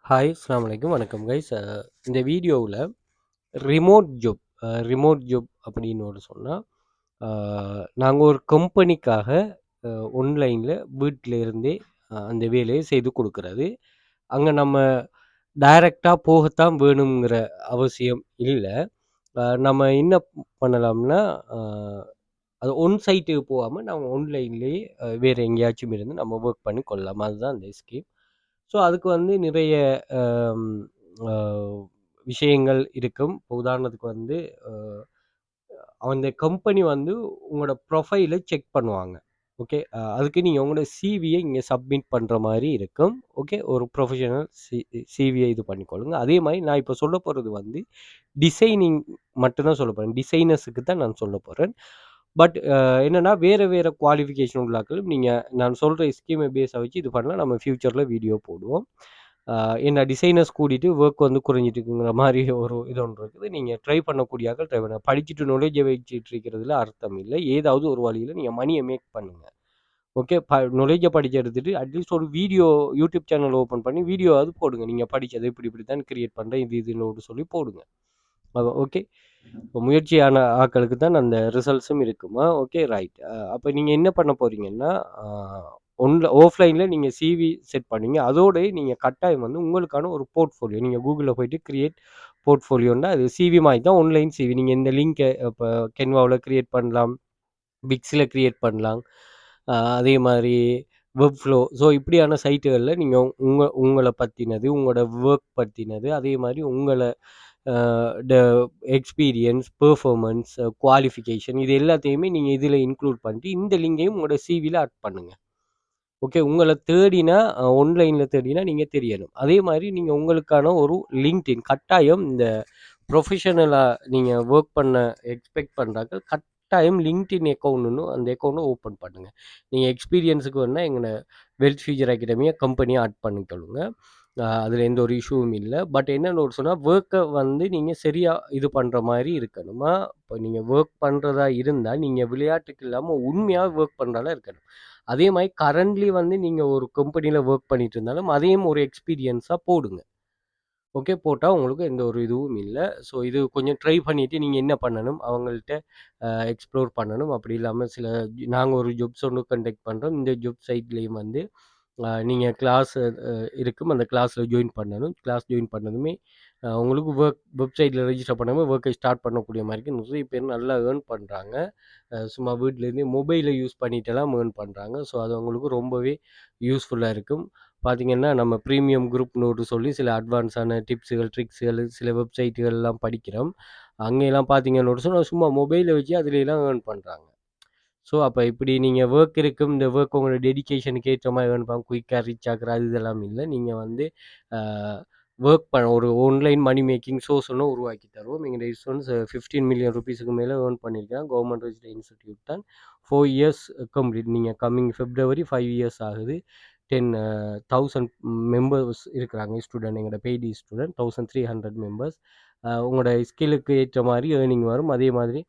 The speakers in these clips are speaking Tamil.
ஹாய் அஸ்ஸலாமு அலைக்கும் வணக்கம் கைஸ். இந்த வீடியோவில் ரிமோட் ஜாப் ரிமோட் ஜாப் அப்படின்னு ஒரு சொன்னால் நாங்கள் ஒரு கம்பெனிக்காக ஆன்லைனில் வீட்டில் இருந்தே அந்த வேலையை செய்து கொடுக்கறது. அங்கே நம்ம டைரெக்டாக போகத்தான் வேணுங்கிற அவசியம் இல்லை. நம்ம என்ன பண்ணலாம்னா அது ஒன் சைட்டுக்கு போகாமல் நம்ம ஆன்லைன்லேயே வேறு எங்கேயாச்சும் இருந்து நம்ம ஒர்க் பண்ணி கொள்ளலாம். அதுதான் அந்த ஸ்கீம். ஸோ அதுக்கு வந்து நிறைய அம், அ, விஷயங்கள் இருக்கும். இப்போ உதாரணத்துக்கு வந்து அந்த கம்பெனி வந்து உங்களோட ப்ரொஃபைலை செக் பண்ணுவாங்க. ஓகே, அதுக்கு நீங்கள் உங்களோட சிவியை இங்கே சப்மிட் பண்ணுற மாதிரி இருக்கும். ஓகே, ஒரு ப்ரொஃபஷனல் சிவியை இது பண்ணிக்கொள்ளுங்க. அதே மாதிரி நான் இப்போ சொல்ல போகிறது வந்து டிசைனிங் மட்டும்தான் சொல்ல போகிறேன். டிசைனர்ஸுக்கு தான் நான் சொல்ல போகிறேன். பட் என்னென்னா வேறு வேறு குவாலிஃபிகேஷன் உள்ளாக்களும் நீங்கள் நான் சொல்கிற ஸ்கீமை பேஸை வச்சு இது பண்ணலாம். நம்ம ஃப்யூச்சரில் வீடியோ போடுவோம். என்ன டிசைனர்ஸ் கூட்டிகிட்டு ஒர்க் வந்து குறைஞ்சிட்டு இருக்குங்கிற மாதிரி ஒரு இது ஒன்று இருக்குது. நீங்கள் ட்ரை பண்ணக்கூடியாக்கள் ட்ரை பண்ண படிச்சுட்டு நாலேஜை வச்சுட்டு இருக்கிறதுல அர்த்தம் இல்லை. ஏதாவது ஒரு வழியில் நீங்கள் மணியை மேக் பண்ணுங்கள். ஓகே, நாலேஜை படித்து எடுத்துகிட்டு அட்லீஸ்ட் ஒரு வீடியோ யூடியூப் சேனல் ஓப்பன் பண்ணி வீடியோவாவது போடுங்க. நீங்கள் படித்ததை இப்படி தான் கிரியேட் பண்ணுறேன் இதுன்னு சொல்லி போடுங்க. ஓகே, இப்போ முயற்சியான ஆட்களுக்கு தான் அந்த ரிசல்ட்ஸும் இருக்குமா. Okay, right. அப்போ நீங்கள் என்ன பண்ண போகிறீங்கன்னா ஆஃப்லைனில் நீங்கள் சிவி செட் பண்ணுவீங்க. அதோடய நீங்கள் கட்டாயம் வந்து உங்களுக்கான ஒரு போர்ட்ஃபோலியோ நீங்கள் கூகுளில் போய்ட்டு கிரியேட் போர்ட்ஃபோலியோன்னா அது சிவி மாதிரி தான். ஆன்லைன் சிவி நீங்கள் இந்த லிங்கை இப்போ கென்வாவில் கிரியேட் பண்ணலாம், பிக்ஸில் கிரியேட் பண்ணலாம். அதே மாதிரி வெப்ஃப்ளோ. ஸோ இப்படியான சைட்டுகளில் நீங்கள் உங்களை பற்றினது, உங்களோட ஒர்க் பற்றினது, அதே மாதிரி உங்களை எக்ஸ்பீரியன்ஸ், பெர்ஃபார்மன்ஸ், குவாலிஃபிகேஷன் இது எல்லாத்தையுமே நீங்கள் இதில் இன்க்ளூட் பண்ணிட்டு இந்த லிங்கையும் உங்களோட சிவியில் ஆட் பண்ணுங்கள். ஓகே, உங்களை தேடினா ஆன்லைனில் தேடினா நீங்கள் தெரியணும். அதே மாதிரி நீங்கள் உங்களுக்கான ஒரு லிங்க்டின் கட்டாயம் இந்த ப்ரொஃபஷனலாக நீங்கள் ஒர்க் பண்ண எக்ஸ்பெக்ட் பண்ணுறாங்க கட்டாயம் லிங்க்டின் அக்கௌண்ட்னு அந்த அக்கௌண்ட்டை ஓப்பன் பண்ணுங்கள். நீங்கள் எக்ஸ்பீரியன்ஸுக்கு வேணால் எங்களை வெல்த் ஃபியூச்சர் அகாடமியை கம்பெனியை ஆட் பண்ணிக்கொள்ளுங்க. அதில் எந்த ஒரு இஷ்யூவும் இல்லை. பட் என்னென்னு ஒரு சொன்னால் ஒர்க்கை வந்து நீங்கள் சரியாக இது பண்ணுற மாதிரி இருக்கணுமா. இப்போ நீங்கள் ஒர்க் பண்ணுறதா இருந்தால் நீங்கள் விளையாட்டுக்கு இல்லாமல் உண்மையாக ஒர்க் பண்ணுறதா இருக்கணும். அதே மாதிரி கரண்ட்லி வந்து நீங்கள் ஒரு கம்பெனியில் ஒர்க் பண்ணிட்டு இருந்தாலும் அதையும் ஒரு எக்ஸ்பீரியன்ஸாக போடுங்க. ஓகே, போட்டால் உங்களுக்கு எந்த ஒரு இதுவும் இல்லை. ஸோ இது கொஞ்சம் ட்ரை பண்ணிவிட்டு நீங்கள் என்ன பண்ணணும் அவங்கள்ட்ட எக்ஸ்ப்ளோர் பண்ணணும். அப்படி இல்லாமல் நாங்கள் ஒரு ஜாப்ஸ் ஒன்று கண்டக்ட் பண்ணுறோம். இந்த ஜாப் சைட்லேயும் வந்து நீங்கள் கிளாஸ் இருக்கும். அந்த கிளாஸில் ஜாயின் பண்ணணும். கிளாஸ் ஜாயின் பண்ணதுமே உங்களுக்கு வெப்சைட்டில் ரெஜிஸ்டர் பண்ணாமல் ஒர்க்கை ஸ்டார்ட் பண்ணக்கூடிய மாதிரி நிறைய பேர் நல்லா ஏர்ன் பண்ணுறாங்க. சும்மா வீட்டிலேருந்து மொபைலை யூஸ் பண்ணிகிட்டெல்லாம் ஏர்ன் பண்ணுறாங்க. ஸோ அது அவங்களுக்கு ரொம்பவே யூஸ்ஃபுல்லாக இருக்கும். பார்த்திங்கன்னா நம்ம ப்ரீமியம் குரூப்னு சொல்லி சில அட்வான்ஸான டிப்ஸுகள், ட்ரிக்ஸுகள், சில வெப்சைட்டுகள்லாம் படிக்கிறோம். அங்கெல்லாம் பார்த்தீங்கன்னு சொன்னால் சும்மா மொபைலை வச்சு அதுலெலாம் ஏர்ன் பண்ணுறாங்க. ஸோ அப்போ இப்படி நீங்கள் ஒர்க் இருக்கும். இந்த ஒர்க் உங்களோட டெடிக்கேஷனுக்கு ஏற்ற மாதிரி ஏர்ன் பண்ண குயிக்காக ரீச் ஆகிற அது இதெல்லாம் இல்லை. நீங்கள் வந்து ஒர்க் பண்ண ஒரு ஆன்லைன் மணி மேக்கிங் சோர்ஸ் ஒன்று உருவாக்கி தருவோம். எங்கள் இன்சூரன்ஸ் 15 மில்லியன் ருபீஸுக்கு மேலே ஏர்ன் பண்ணியிருக்கேன். கவர்மெண்ட் ரெஜிஸ்டர்ட் இன்ஸ்டிடியூட் தான். 4 இயர்ஸ் கம்ப்ளீட். நீங்கள் கம்மிங் February 5 இயர்ஸ் ஆகுது. 10,000 மெம்பர்ஸ் இருக்கிறாங்க. ஸ்டூடெண்ட் எங்களோட பெய்டி ஸ்டூடெண்ட் 1300 மெம்பர்ஸ். உங்களோட ஸ்கில்லுக்கு ஏற்ற மாதிரி ஏர்னிங் வரும். அதே மாதிரி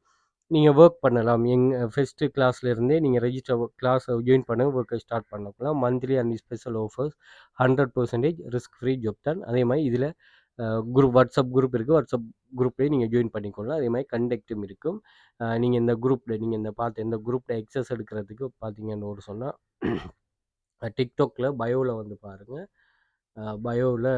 நீங்கள் ஒர்க் பண்ணலாம். ஃபஸ்ட்டு கிளாஸ்லேருந்தே நீங்கள் ரெஜிஸ்டர் கிளாஸ் ஜாயின் பண்ண ஒர்க்கை ஸ்டார்ட் பண்ணலாம். Monthly and special offers 100% risk free job தான். அதே மாதிரி இதில் வாட்ஸ்அப் குரூப் இருக்குது. வாட்ஸ்அப் குரூப்லேயே நீங்கள் ஜாயின் பண்ணிக்கொள்ளலாம். அதே மாதிரி கண்டக்டும் இருக்கும். நீங்கள் இந்த குரூப்பில் நீங்கள் இந்த குரூப்பில் எக்ஸஸ் எடுக்கிறதுக்கு பார்த்தீங்கன்னு சொன்னால் டிக்டாக்ல பயோவில் வந்து பாருங்கள். பயோவில்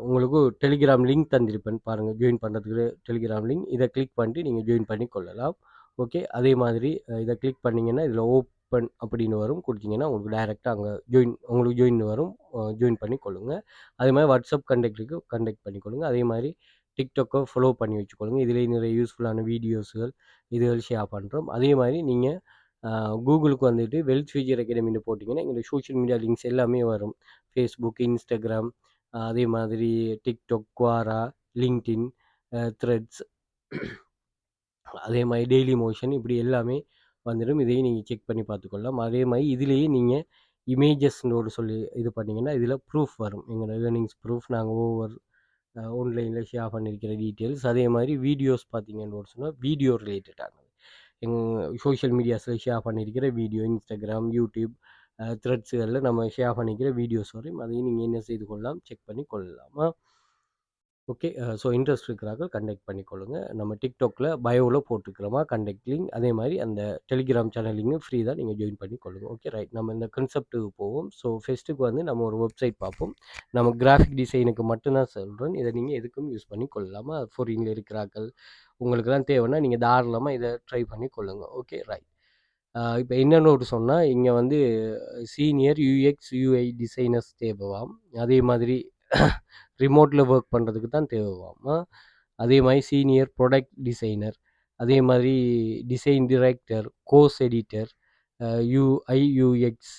உங்களுக்கு டெலிகிராம் லிங்க் தந்திருப்பேன் பாருங்கள். ஜாயின் பண்ணுறதுக்கு டெலிகிராம் லிங்க் இதை கிளிக் பண்ணிட்டு நீங்கள் ஜாயின் பண்ணி கொள்ளலாம். ஓகே, அதே மாதிரி இதை கிளிக் பண்ணிங்கன்னா இதில் ஓப்பன் அப்படின்னு வரும். கொடுத்தீங்கன்னா உங்களுக்கு டைரெக்டாக அங்கே உங்களுக்கு ஜாயின் வரும். ஜாயின் பண்ணி கொள்ளுங்கள். அதே மாதிரி வாட்ஸ்அப் கண்டெக்ட் பண்ணிக்கொள்ளுங்க. அதே மாதிரி டிக்டாக்கை ஃபாலோ பண்ணி வச்சுக்கொள்ளுங்க. இதிலே நிறைய யூஸ்ஃபுல்லான வீடியோஸுகள் இதுகள் ஷேர் பண்ணுறோம். அதே மாதிரி நீங்கள் கூகுளுக்கு வந்துட்டு வெல்த் ஃபியூச்சர் அகாடமின்னு போட்டிங்கன்னா எங்களுக்கு சோஷியல் மீடியா லிங்க்ஸ் எல்லாமே வரும். ஃபேஸ்புக், இன்ஸ்டாகிராம், அதே மாதிரி டிக்டாக், குவாரா, லிங்க்டின், த்ரெட்ஸ், அதே மாதிரி டெய்லி மோஷன் இப்படி எல்லாமே வந்துடும். இதையும் நீங்கள் செக் பண்ணி பார்த்துக்கொள்ளலாம். அதே மாதிரி இதுலேயே நீங்கள் இமேஜஸ்னோடு சொல்லி இது பண்ணிங்கன்னா இதில் ப்ரூஃப் வரும். எங்களோட ஏர்னிங்ஸ் ப்ரூஃப் நாங்கள் ஆன்லைனில் ஷேர் பண்ணியிருக்கிற டீட்டெயில்ஸ். அதே மாதிரி வீடியோஸ் பார்த்தீங்கன்னு சொன்னால் வீடியோ ரிலேட்டடானது சோஷியல் மீடியாஸில் ஷேர் பண்ணியிருக்கிற வீடியோ, இன்ஸ்டாகிராம், யூடியூப், த்ரெட்ஸுகளில் நம்ம ஷேர் பண்ணிக்கிற வீடியோஸ் வரையும் அதையும் நீங்கள் என்ன செய்து கொள்ளலாம், செக் பண்ணி கொள்ளலாமா. ஓகே. ஸோ இன்ட்ரெஸ்ட் இருக்கிறார்கள் கண்டெக்ட் பண்ணிக்கொள்ளுங்க. நம்ம டிக்டாக்ல பயோவில் போட்டுக்கிறோமா கண்டெக்ட் லிங்க். அதே மாதிரி அந்த டெலிகிராம் சேனல் லிங்கும் ஃப்ரீ தான், நீங்கள் ஜாயின் பண்ணிக்கொள்ளுங்க. Okay right. நம்ம இந்த கன்செப்ட்டுக்கு போவோம். ஸோ ஃபெஸ்ட்டுக்கு வந்து நம்ம ஒரு வெப்சைட் பார்ப்போம். நம்ம கிராஃபிக் டிசைனுக்கு மட்டும்தான் சொல்கிறேன். இதை நீங்கள் எதுக்கும் யூஸ் பண்ணி கொள்ளலாமா. ஃபாரின்ல இருக்கிறார்கள் உங்களுக்குலாம் தேவைன்னா நீங்கள் தாராளமாக இதை ட்ரை பண்ணி கொள்ளுங்க. Okay right. இப்போ என்னென்னு ஒரு சொன்னால் இங்கே வந்து சீனியர் யூஎக்ஸ் யூஐ டிசைனர்ஸ் தேவைவாம். அதே மாதிரி ரிமோட்டில் ஒர்க் பண்ணுறதுக்கு தான் தேவைவாமா. அதே மாதிரி சீனியர் ப்ரொடக்ட் டிசைனர், அதே மாதிரி design director, course editor, UI UX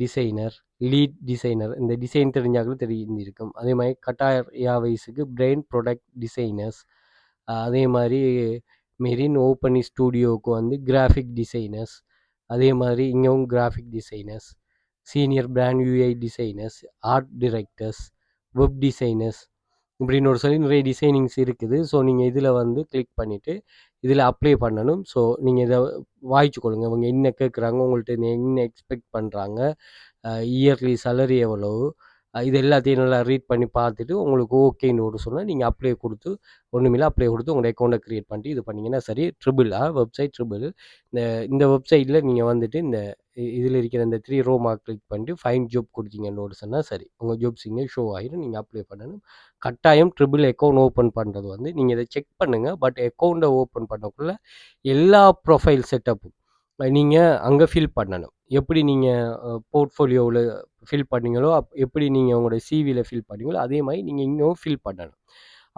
designer, lead designer, இந்த டிசைன் தெரிஞ்சாங்களும் தெரிஞ்சிருக்கும். அதே மாதிரி கட்டாயா வயசுக்கு பிரெயின் ப்ரொடக்ட் டிசைனர்ஸ், அதே மாதிரி மெரின் ஓப்பனி ஸ்டூடியோவுக்கு வந்து கிராஃபிக் டிசைனர்ஸ், அதே மாதிரி இங்கேவும் graphic designers, senior brand UI designers, art directors, web designers, இப்படின்னு ஒரு சொல்லி நிறைய டிசைனிங்ஸ் இருக்குது. ஸோ நீங்கள் இதில் வந்து கிளிக் பண்ணிவிட்டு இதில் அப்ளை பண்ணணும். ஸோ நீங்கள் இதை வாய்ச்சு கொள்ளுங்க. இவங்க என்ன கேட்குறாங்க, உங்கள்கிட்ட என்ன எக்ஸ்பெக்ட் பண்ணுறாங்க, இயர்லி சேலரி எவ்வளவு, இது எல்லாத்தையும் நல்லா ரீட் பண்ணி பார்த்துட்டு உங்களுக்கு ஓகேன்னு ஒரு சொன்னால் நீங்கள் அப்ளை கொடுத்து ஒன்றுமில்ல அப்ளை கொடுத்து உங்களோட அக்கௌண்ட்டை க்ரியேட் பண்ணிட்டு இது பண்ணிங்கன்னா சரி. வெப்சைட் இந்த வெப்சைட்டில் நீங்கள் வந்துட்டு இந்த இதில் இருக்கிற இந்த 3 ரோ மார்க் கிளிக் பண்ணிட்டு ஃபைன் ஜாப் கொடுத்தீங்கன்னு சொன்னால் சரி, உங்கள் ஜாப்ஸ் இங்கே ஷோ ஆகிடும். நீங்கள் அப்ளை பண்ணணும். கட்டாயம் அக்கௌண்ட் ஓப்பன் பண்ணுறது வந்து நீங்கள் இதை செக் பண்ணுங்கள். பட் அக்கௌண்ட்டை ஓப்பன் பண்ணக்குள்ள எல்லா ப்ரொஃபைல் செட்டப்பும் நீங்கள் அங்கே ஃபில் பண்ணணும். எப்படி நீங்கள் போர்ட்ஃபோலியோவில் ஃபில் பண்ணீங்களோ எப்படி நீங்கள் உங்களோட சிவியில் ஃபில் பண்ணீங்களோ அதே மாதிரி நீங்கள் இங்கேயும் ஃபில் பண்ணணும்.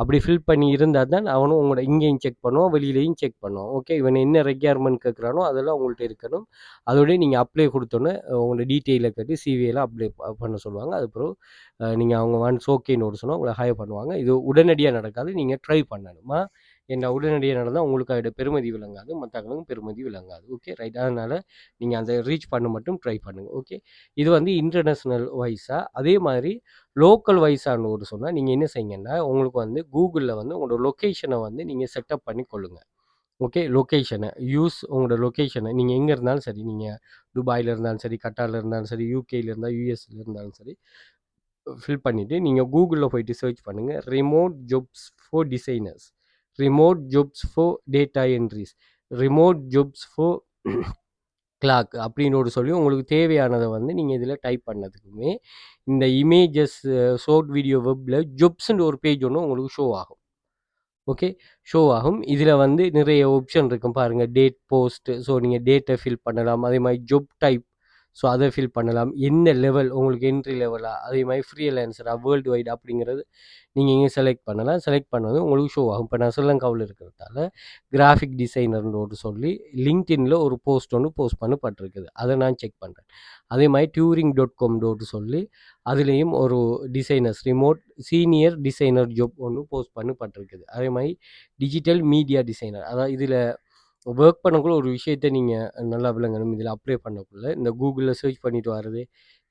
அப்படி ஃபில் பண்ணி இருந்தால் தான் அவனும் உங்களோட இங்கேயும் செக் பண்ணுவான், வெளியிலையும் செக் பண்ணுவான். ஓகே, இவன் என்ன ரெக்யர்மெண்ட் கேட்குறானோ அதெல்லாம் உங்கள்கிட்ட இருக்கணும். அதோடய நீங்கள் அப்ளை கொடுத்தோன்னே உங்களோட டீட்டெயிலை கட்டி சிவியெல்லாம் அப்ளை பண்ண சொல்லுவாங்க. அதுக்கப்புறம் நீங்கள் அவங்க ஒன்ஸ் ஓகேன்னு ஒரு சொன்னால் உங்களை ஹையர் பண்ணுவாங்க. இது உடனடியாக நடக்காது, நீங்கள் ட்ரை பண்ணணுமா. என்ன உடனடியாக நடந்தால் உங்களுக்கு அதோட பெருமதி விளங்காது, மற்றவங்களுக்கும் பெருமதி விளங்காது. Okay right. அதனால் நீங்கள் அந்த ரீச் பண்ண மட்டும் ட்ரை பண்ணுங்கள். ஓகே, இது வந்து இன்டர்நேஷ்னல் வைஸாக. அதே மாதிரி லோக்கல் வைஸான்னு ஒரு சொன்னால் நீங்கள் என்ன செய்யுங்கன்னா உங்களுக்கு வந்து கூகுளில் வந்து உங்களோட லொக்கேஷனை வந்து நீங்கள் செட்டப் பண்ணி கொள்ளுங்கள். ஓகே, லொக்கேஷனை உங்களோட லொக்கேஷனை நீங்கள் எங்கே இருந்தாலும் சரி, நீங்கள் துபாயில் இருந்தாலும் சரி, கட்டாரில் இருந்தாலும் சரி, யூகேயில் இருந்தால் யூஎஸ்ல இருந்தாலும் சரி, ஃபில் பண்ணிவிட்டு நீங்கள் கூகுளில் போயிட்டு சர்ச் பண்ணுங்கள் remote jobs for designers, remote jobs for data entries, remote jobs for clock அப்படின்னு ஒரு சொல்லி உங்களுக்கு தேவையானதை வந்து நீங்கள் இதில் டைப் பண்ணதுக்குமே இந்த இமேஜஸ் ஷார்ட் வீடியோ வெப்பில் ஜாப்ஸ்ன்ற ஒரு பேஜ் ஒன்று உங்களுக்கு ஷோ ஆகும். ஓகே, ஷோ ஆகும். இதில் வந்து நிறைய ஆப்ஷன் இருக்கும் பாருங்கள். டேட் போஸ்ட், ஸோ நீங்கள் டேட்டை ஃபில் பண்ணலாம். அதே மாதிரி ஜாப் டைப், ஸோ அதை ஃபில் பண்ணலாம். என்ன லெவல் உங்களுக்கு என்ட்ரி லெவலாக, அதே மாதிரி ஃப்ரீலான்சரா வேர்ல்டு வைடு அப்படிங்கிறது நீங்கள் இங்கே செலக்ட் பண்ணலாம். செலக்ட் பண்ணது உங்களுக்கு ஷோ ஆகும். இப்போ நான் ஸ்ரீலங்காவில் இருக்கிறதால கிராஃபிக் டிசைனர்னு ஒரு சொல்லி லிங்க்டின்ல ஒரு போஸ்ட் ஒன்று போஸ்ட் பண்ணப்பட்டிருக்குது. அதை நான் செக் பண்ணுறேன். அதே மாதிரி turing.com சொல்லி அதுலேயும் ஒரு designers remote senior designer job ஒன்று போஸ்ட் பண்ணப்பட்டிருக்குது. அதே மாதிரி டிஜிட்டல் மீடியா டிசைனர், அதாவது இதில் ஒர்க் பண்ணக்குள்ள ஒரு விஷயத்தை நீங்கள் நல்லா விளங்கணும். இதில் அப்ளை பண்ணக்குள்ள இந்த கூகுளில் சர்ச் பண்ணிட்டு வர்றது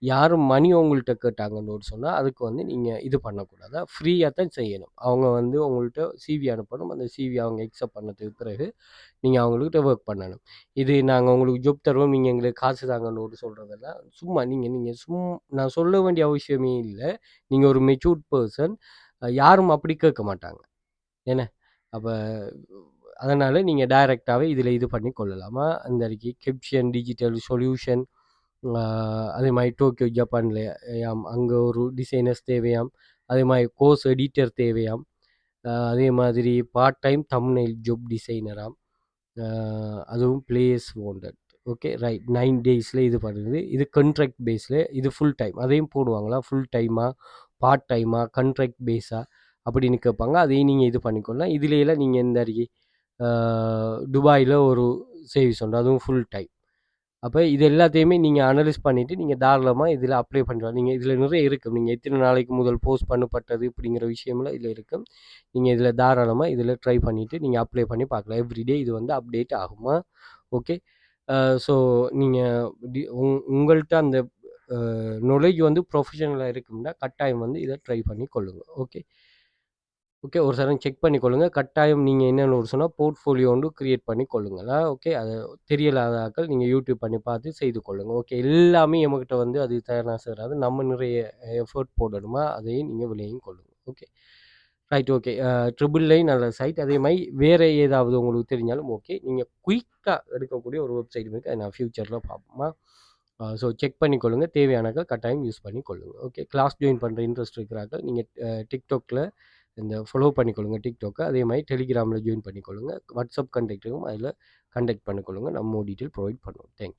யாரும் மணி உங்கள்கிட்ட கேட்டாங்கன்னு ஒரு சொன்னால் அதுக்கு வந்து நீங்கள் இது பண்ணக்கூடாது, ஃப்ரீயாக தான் செய்யணும். அவங்க வந்து உங்கள்கிட்ட சிவி அனுப்பணும். அந்த சிவி அவங்க எக்ஸப்ட் பண்ணதுக்கு பிறகு நீங்கள் அவங்கள்கிட்ட ஒர்க் பண்ணணும். இது நாங்கள் உங்களுக்கு ஜாப் தருவோம், நீங்கள் எங்களுக்கு காசு தாங்கன்னு ஒரு சொல்கிறதெல்லாம் சும்மா. நான் சொல்ல வேண்டிய அவசியமே இல்லை. நீங்கள் ஒரு மெச்சூர்ட் பர்சன், யாரும் அப்படி கேட்க மாட்டாங்க என்ன. அப்போ அதனால் நீங்கள் டைரெக்டாகவே இதில் இது பண்ணி கொள்ளலாமா. அந்த அறிக்கை கெப்ஷன் டிஜிட்டல் சொல்யூஷன், அதே மாதிரி டோக்கியோ ஜப்பானில் அங்கே ஒரு டிசைனர்ஸ் தேவையாம். அதே மாதிரி கோர்ஸ் எடிட்டர் தேவையாம். அதே மாதிரி பார்ட் டைம் தம்ப்நெயில் ஜாப் டிசைனராம். அதுவும் பிளேஸ் வாண்டட். Okay right. 9 daysல இது பண்ணுது. இது கண்ட்ராக்ட் பேஸில், இது ஃபுல் டைம். அதையும் போடுவாங்களா, ஃபுல் டைமாக பார்ட் டைமாக கண்ட்ராக்ட் பேஸாக அப்படின்னு கேட்பாங்க. அதையும் நீங்கள் இது பண்ணிக்கொள்ளலாம். இதுலையெல்லாம் நீங்கள் இந்த அறிக்கை துபாயில் ஒரு சேவிஸ் உண்டு, அதுவும் ஃபுல் டைம். அப்போ இது எல்லாத்தையுமே நீங்கள் அனலைஸ் பண்ணிவிட்டு நீங்கள் தாராளமாக இதில் அப்ளை பண்ணுறோம். நீங்கள் இதில் நிறைய இருக்கும். நீங்கள் எத்தனை நாளைக்கு முதல் போஸ்ட் பண்ணப்பட்டது இப்படிங்கிற விஷயம்லாம் இதில் இருக்கும். நீங்கள் இதில் தாராளமாக இதில் ட்ரை பண்ணிவிட்டு நீங்கள் அப்ளை பண்ணி பார்க்கலாம். எவ்ரிடே இது வந்து அப்டேட் ஆகுமா. ஓகே, ஸோ நீங்கள் உங்கள்கிட்ட அந்த நாலேஜ் வந்து ப்ரொஃபஷனலாக இருக்கும்னா கட்டாயம் வந்து இதை ட்ரை பண்ணி கொள்ளுங்கள். ஓகே. ஓகே. ஒரு தரம் செக் பண்ணிக்கொள்ளுங்க. கட்டாயம் நீங்க என்னன்னு ஒரு சொன்னா போர்ட்ஃபோலியோ ஒன்று கிரியேட் பண்ணி கொள்ளுங்களா. ஓகே. அது தெரியலாத ஆட்கள் நீங்க யூடியூப் பண்ணி பார்த்து செய்து கொள்ளுங்க. ஓகே. எல்லாமே நம்மகிட்ட வந்து அது தானா சேராது. நம்ம நிறைய எஃபோர்ட் போடணுமா, அதையும் நீங்க விலையும் கொள்ளுங்க. Okay. Right okay. Triple line நல்ல சைட். அதே மாரி வேற ஏதாவது உங்களுக்கு தெரிஞ்சாலும் ஓகே. நீங்க குயிக்கா எடுக்கக்கூடிய ஒரு வெப்சைட் இருக்கு. அது நான் ஃபியூச்சர்ல பார்ப்போமா. ஸோ செக் பண்ணிக்கொள்ளுங்க. தேவையானாக்கள் கட்டாயம் யூஸ் பண்ணி கொள்ளுங்க. ஓகே. கிளாஸ் ஜாயின் பண்ற இன்ட்ரெஸ்ட் இருக்கிறார்கள். நீங்க TikTokல இந்த ஃபாலோ பண்ணிக்கொள்ளுங்க TikTok. அதே மாரி Telegramல ஜாயின் பண்ணிக்கொள்ளுங்க. WhatsApp கான்டாக்ட்டும் அதில கான்டாக்ட் பண்ணிக்கொள்ளுங்க. நம்ம டீட்டெயில் ப்ரொவைட் பண்ணுவோம். Thank you.